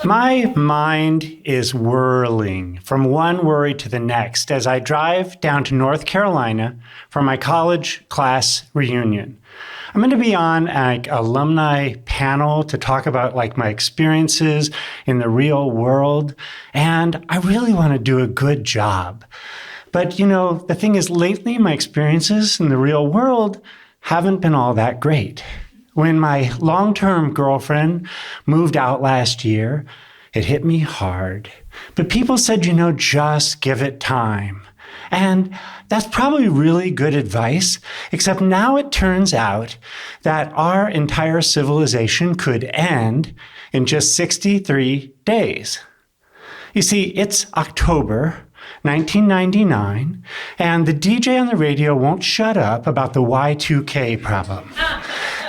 My mind is whirling from one worry to the next as I drive down to North Carolina for my college class reunion. I'm going to be on an alumni panel to talk about my experiences in the real world, and I really want to do a good job. But the thing is, lately my experiences in the real world haven't been all that great. When my long-term girlfriend moved out last year, it hit me hard. But people said, just give it time. And that's probably really good advice, except now it turns out that our entire civilization could end in just 63 days. You see, it's October 1999, and the DJ on the radio won't shut up about the Y2K problem.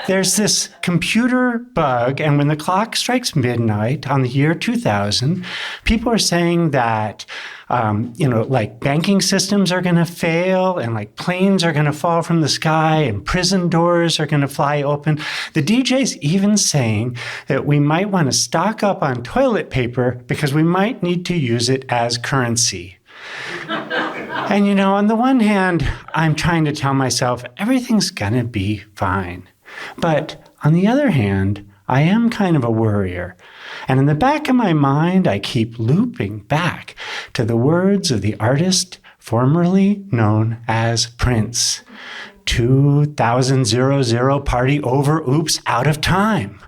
There's this computer bug, and when the clock strikes midnight on the year 2000, people are saying that, banking systems are going to fail, and planes are going to fall from the sky, and prison doors are going to fly open. The DJ's even saying that we might want to stock up on toilet paper because we might need to use it as currency. And, on the one hand, I'm trying to tell myself everything's going to be fine. But on the other hand, I am kind of a worrier. And in the back of my mind, I keep looping back to the words of the artist formerly known as Prince. 2000 party over, oops, out of time.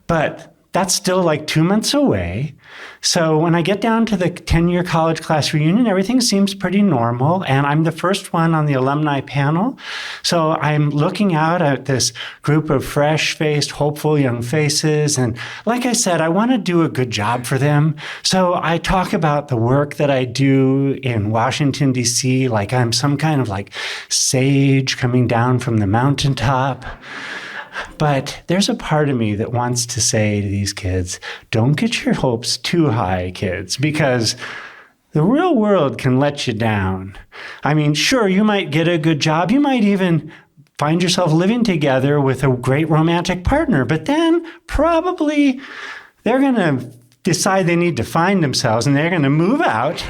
But that's still 2 months away. So when I get down to the 10-year college class reunion, everything seems pretty normal. And I'm the first one on the alumni panel. So I'm looking out at this group of fresh-faced, hopeful young faces. And like I said, I want to do a good job for them. So I talk about the work that I do in Washington, D.C., like I'm some kind of sage coming down from the mountaintop. But there's a part of me that wants to say to these kids, don't get your hopes too high, kids, because the real world can let you down. I mean, sure, you might get a good job. You might even find yourself living together with a great romantic partner. But then probably they're going to decide they need to find themselves, and they're going to move out.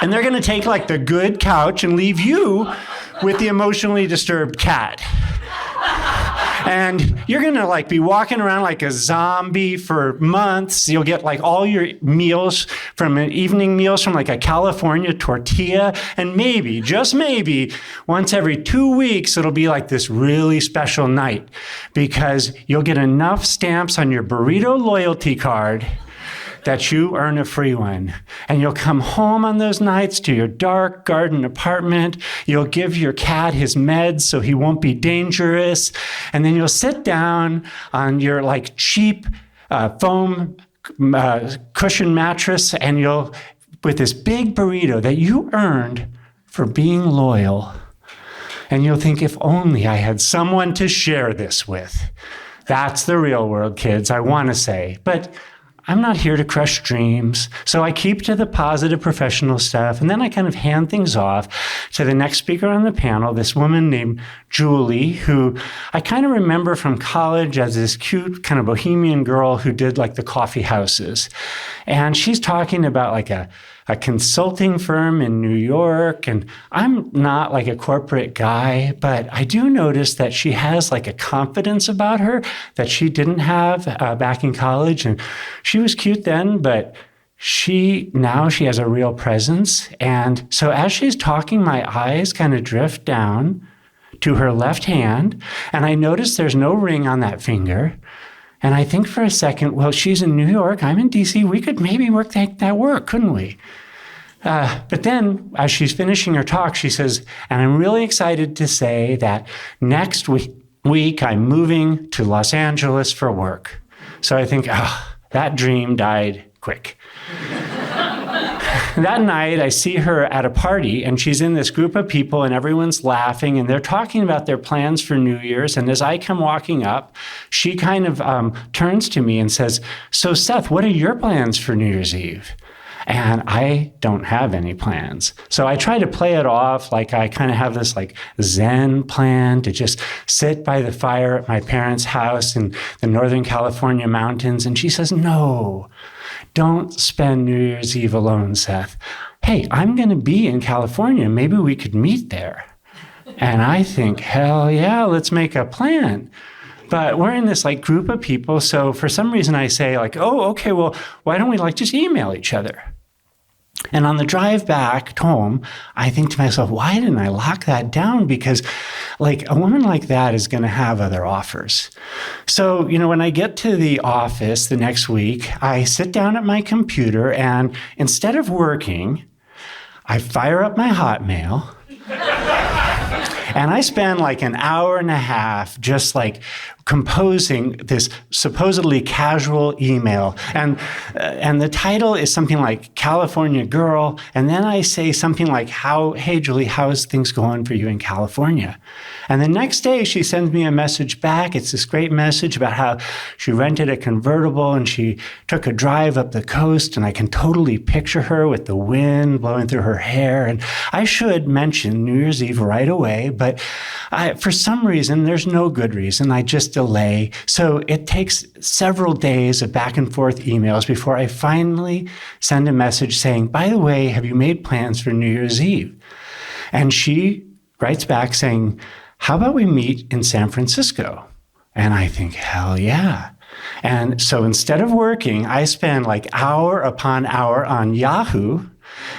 And they're going to take the good couch and leave you with the emotionally disturbed cat. And you're going to be walking around like a zombie for months. You'll get all your meals evening meals from a California tortilla. And maybe, just maybe, once every 2 weeks, it'll be this really special night because you'll get enough stamps on your burrito loyalty card that you earn a free one. And you'll come home on those nights to your dark garden apartment. You'll give your cat his meds so he won't be dangerous. And then you'll sit down on your cheap foam cushion mattress, and with this big burrito that you earned for being loyal. And you'll think, if only I had someone to share this with. That's the real world, kids, I want to say. But I'm not here to crush dreams, so I keep to the positive professional stuff, and then I kind of hand things off to the next speaker on the panel, this woman named Julie, who I kind of remember from college as this cute kind of bohemian girl who did the coffee houses. And she's talking about a consulting firm in New York, and I'm not a corporate guy, but I do notice that she has a confidence about her that she didn't have back in college. And she was cute then, but now she has a real presence. And so as she's talking, my eyes kind of drift down to her left hand, and I notice there's no ring on that finger. And I think for a second, well, she's in New York, I'm in DC, we could maybe make that work, couldn't we? But then, as she's finishing her talk, she says, and I'm really excited to say that next week I'm moving to Los Angeles for work. So I think, that dream died quick. That night, I see her at a party, and she's in this group of people, and everyone's laughing, and they're talking about their plans for New Year's. And as I come walking up, she kind of turns to me and says, so Seth, what are your plans for New Year's Eve? And I don't have any plans. So I try to play it off like I kind of have this like Zen plan to just sit by the fire at my parents' house in the Northern California mountains. And she says, no, don't spend New Year's Eve alone, Seth. Hey, I'm going to be in California. Maybe we could meet there. And I think, hell yeah, let's make a plan. But we're in this like group of people. So for some reason I say like, oh, okay, well, why don't we like just email each other? And on the drive back home, I think to myself, why didn't I lock that down? Because like a woman like that is going to have other offers. So, when I get to the office the next week, I sit down at my computer and instead of working, I fire up my Hotmail and I spend like an hour and a half just like composing this supposedly casual email. And the title is something like California Girl. And then I say something like, hey, Julie, how's things going for you in California? And the next day she sends me a message back. It's this great message about how she rented a convertible and she took a drive up the coast. And I can totally picture her with the wind blowing through her hair. And I should mention New Year's Eve right away, but for some reason, there's no good reason. I just delay. So it takes several days of back and forth emails before I finally send a message saying, by the way, have you made plans for New Year's Eve? And she writes back saying, how about we meet in San Francisco? And I think, hell yeah. And so instead of working, I spend like hour upon hour on Yahoo,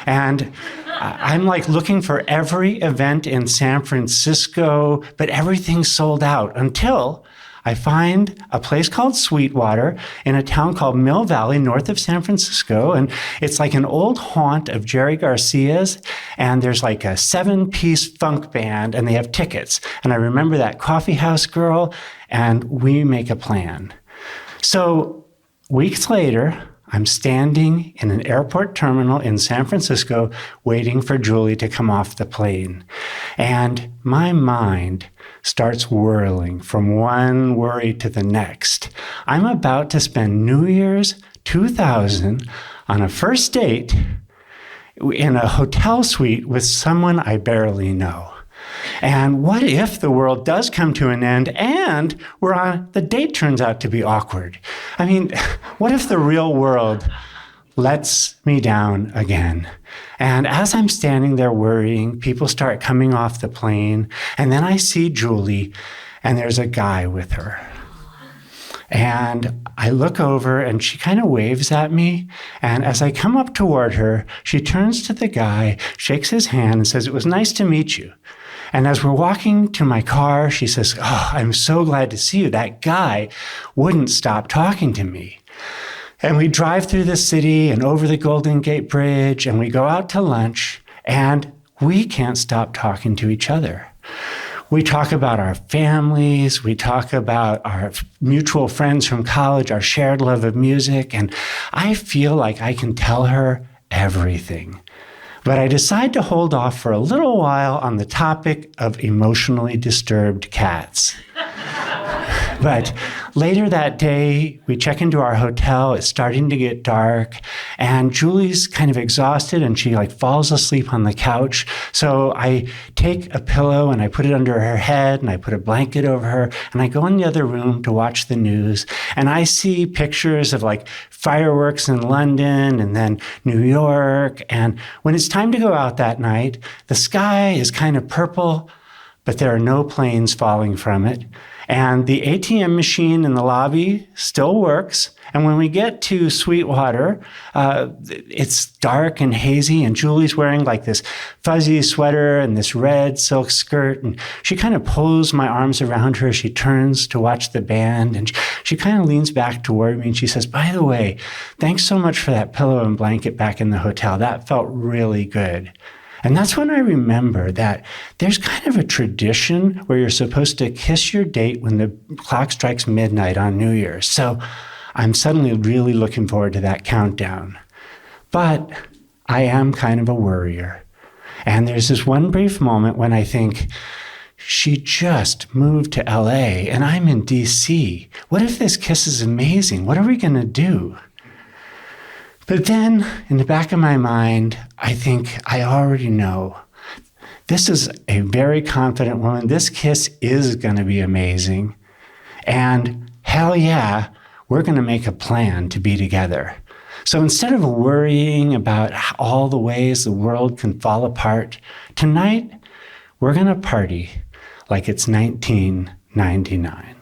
and I'm like looking for every event in San Francisco, but everything's sold out until I find a place called Sweetwater in a town called Mill Valley, north of San Francisco. And it's like an old haunt of Jerry Garcia's. And there's like a 7-piece funk band and they have tickets. And I remember that coffee house girl and we make a plan. So weeks later, I'm standing in an airport terminal in San Francisco waiting for Julie to come off the plane. And my mind starts whirling from one worry to the next. I'm about to spend New Year's 2000 on a first date in a hotel suite with someone I barely know. And what if the world does come to an end and the date turns out to be awkward? I mean, what if the real world lets me down again? And as I'm standing there worrying, people start coming off the plane. And then I see Julie and there's a guy with her. And I look over and she kind of waves at me. And as I come up toward her, she turns to the guy, shakes his hand and says, "It was nice to meet you." And as we're walking to my car, she says, "Oh, I'm so glad to see you. That guy wouldn't stop talking to me." And we drive through the city and over the Golden Gate Bridge and we go out to lunch and we can't stop talking to each other. We talk about our families. We talk about our mutual friends from college, our shared love of music. And I feel like I can tell her everything. But I decide to hold off for a little while on the topic of emotionally disturbed cats. But later that day, we check into our hotel. It's starting to get dark, and Julie's kind of exhausted, and she falls asleep on the couch. So I take a pillow and I put it under her head, and I put a blanket over her, and I go in the other room to watch the news. And I see pictures of fireworks in London and then New York. And when it's time to go out that night, the sky is kind of purple, but there are no planes falling from it. And the ATM machine in the lobby still works. And when we get to Sweetwater, it's dark and hazy, and Julie's wearing this fuzzy sweater and this red silk skirt. And she kind of pulls my arms around her as she turns to watch the band. And she kind of leans back toward me and she says, "By the way, thanks so much for that pillow and blanket back in the hotel. That felt really good." And that's when I remember that there's kind of a tradition where you're supposed to kiss your date when the clock strikes midnight on New Year's. So I'm suddenly really looking forward to that countdown. But I am kind of a worrier. And there's this one brief moment when I think, she just moved to LA and I'm in DC. What if this kiss is amazing? What are we going to do? But then in the back of my mind, I think I already know this is a very confident woman. This kiss is going to be amazing. And hell yeah, we're going to make a plan to be together. So instead of worrying about all the ways the world can fall apart, tonight we're going to party like it's 1999.